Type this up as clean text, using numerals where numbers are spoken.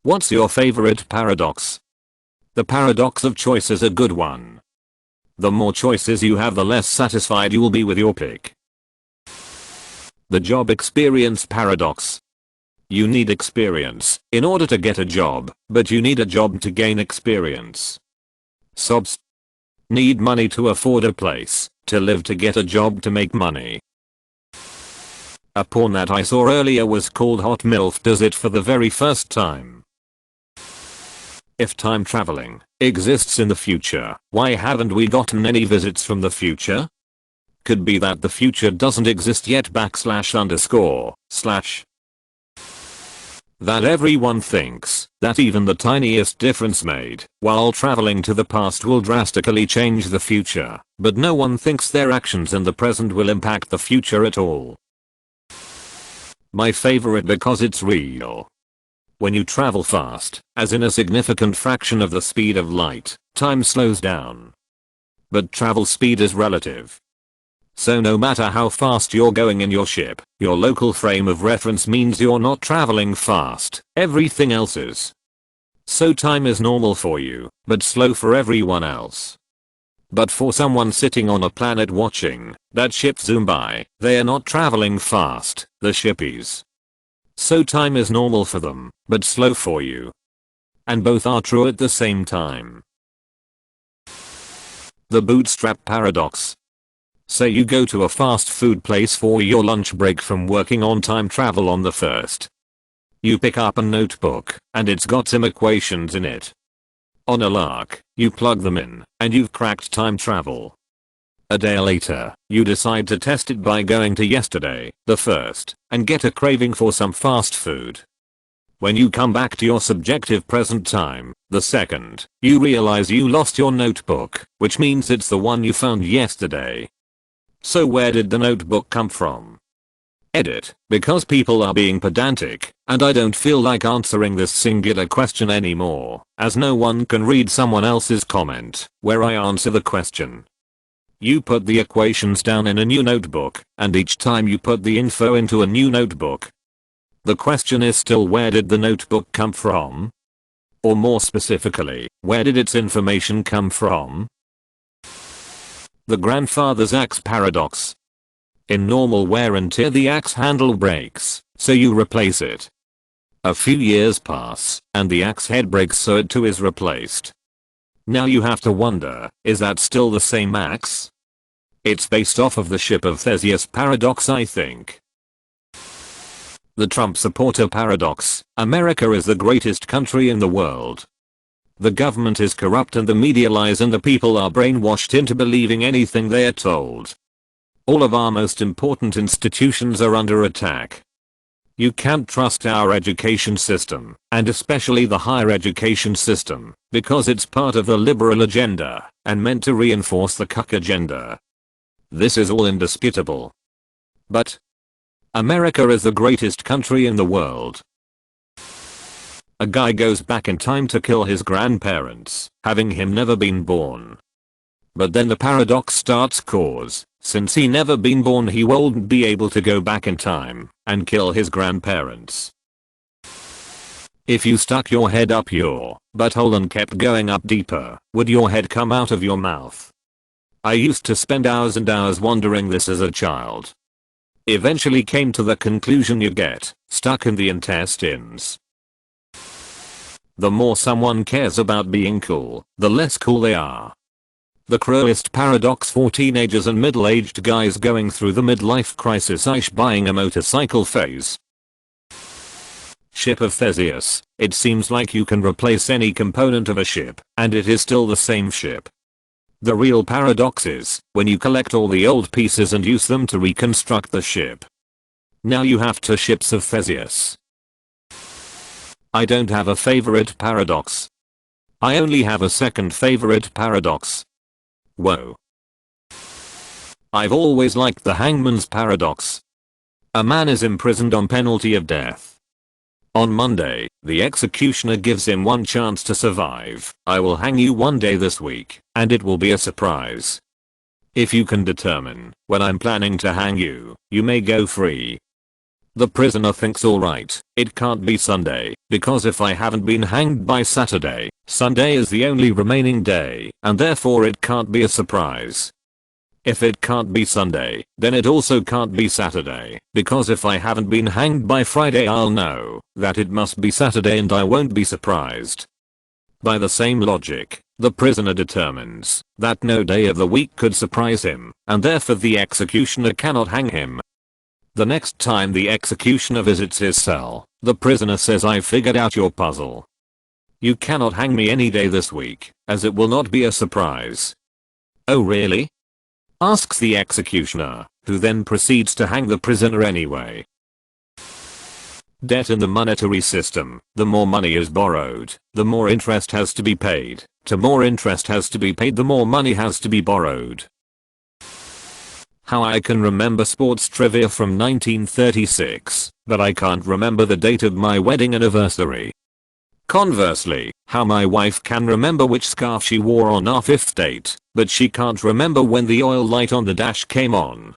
What's your favorite paradox? The paradox of choice is a good one. The more choices you have, the less satisfied you will be with your pick. The job experience paradox. You need experience in order to get a job, but you need a job to gain experience. Sobs. Need money to afford a place to live, to get a job to make money. A porn that I saw earlier was called Hot MILF Does It for the very first time. If time traveling exists in the future, why haven't we gotten any visits from the future? Could be that the future doesn't exist yet / / That everyone thinks that even the tiniest difference made while traveling to the past will drastically change the future, but no one thinks their actions in the present will impact the future at all. My favorite because it's real. When you travel fast, as in a significant fraction of the speed of light, time slows down. But travel speed is relative. So no matter how fast you're going in your ship, your local frame of reference means you're not traveling fast, everything else is. So time is normal for you, but slow for everyone else. But for someone sitting on a planet watching that ship zoom by, they are not traveling fast, the ship is. So time is normal for them, but slow for you. And both are true at the same time. The bootstrap paradox. Say you go to a fast food place for your lunch break from working on time travel on the first. You pick up a notebook, and it's got some equations in it. On a lark, you plug them in, and you've cracked time travel. A day later, you decide to test it by going to yesterday, the first, and get a craving for some fast food. When you come back to your subjective present time, the second, you realize you lost your notebook, which means it's the one you found yesterday. So where did the notebook come from? Edit, because people are being pedantic, and I don't feel like answering this singular question anymore, as no one can read someone else's comment, where I answer the question. You put the equations down in a new notebook, and each time you put the info into a new notebook. The question is still, where did the notebook come from? Or more specifically, where did its information come from? The grandfather's axe paradox. In normal wear and tear, the axe handle breaks, so you replace it. A few years pass, and the axe head breaks, so it too is replaced. Now you have to wonder, is that still the same axe? It's based off of the ship of Theseus paradox, I think. The Trump supporter paradox. America is the greatest country in the world. The government is corrupt and the media lies, and the people are brainwashed into believing anything they are told. All of our most important institutions are under attack. You can't trust our education system, and especially the higher education system, because it's part of the liberal agenda, and meant to reinforce the cuck agenda. This is all indisputable. But America is the greatest country in the world. A guy goes back in time to kill his grandparents, having him never been born. But then the paradox starts, cause since he never been born, he won't be able to go back in time and kill his grandparents. If you stuck your head up your butthole and kept going up deeper, would your head come out of your mouth? I used to spend hours and hours wondering this as a child. Eventually came to the conclusion you get stuck in the intestines. The more someone cares about being cool, the less cool they are. The cruelest paradox for teenagers and middle-aged guys going through the midlife crisis / buying a motorcycle phase. Ship of Theseus. It seems like you can replace any component of a ship, and it is still the same ship. The real paradox is when you collect all the old pieces and use them to reconstruct the ship. Now you have two ships of Theseus. I don't have a favorite paradox. I only have a second favorite paradox. Whoa. I've always liked the hangman's paradox. A man is imprisoned on penalty of death. On Monday, the executioner gives him one chance to survive. I will hang you one day this week, and it will be a surprise. If you can determine when I'm planning to hang you, you may go free. The prisoner thinks, alright, it can't be Sunday, because if I haven't been hanged by Saturday, Sunday is the only remaining day, and therefore it can't be a surprise. If it can't be Sunday, then it also can't be Saturday, because if I haven't been hanged by Friday, I'll know that it must be Saturday and I won't be surprised. By the same logic, the prisoner determines that no day of the week could surprise him, and therefore the executioner cannot hang him. The next time the executioner visits his cell, the prisoner says, "I figured out your puzzle. You cannot hang me any day this week, as it will not be a surprise." "Oh really?" asks the executioner, who then proceeds to hang the prisoner anyway. Debt in the monetary system. The more money is borrowed, the more interest has to be paid. The more interest has to be paid, the more money has to be borrowed. How I can remember sports trivia from 1936, but I can't remember the date of my wedding anniversary. Conversely, how my wife can remember which scarf she wore on our 5th date, but she can't remember when the oil light on the dash came on.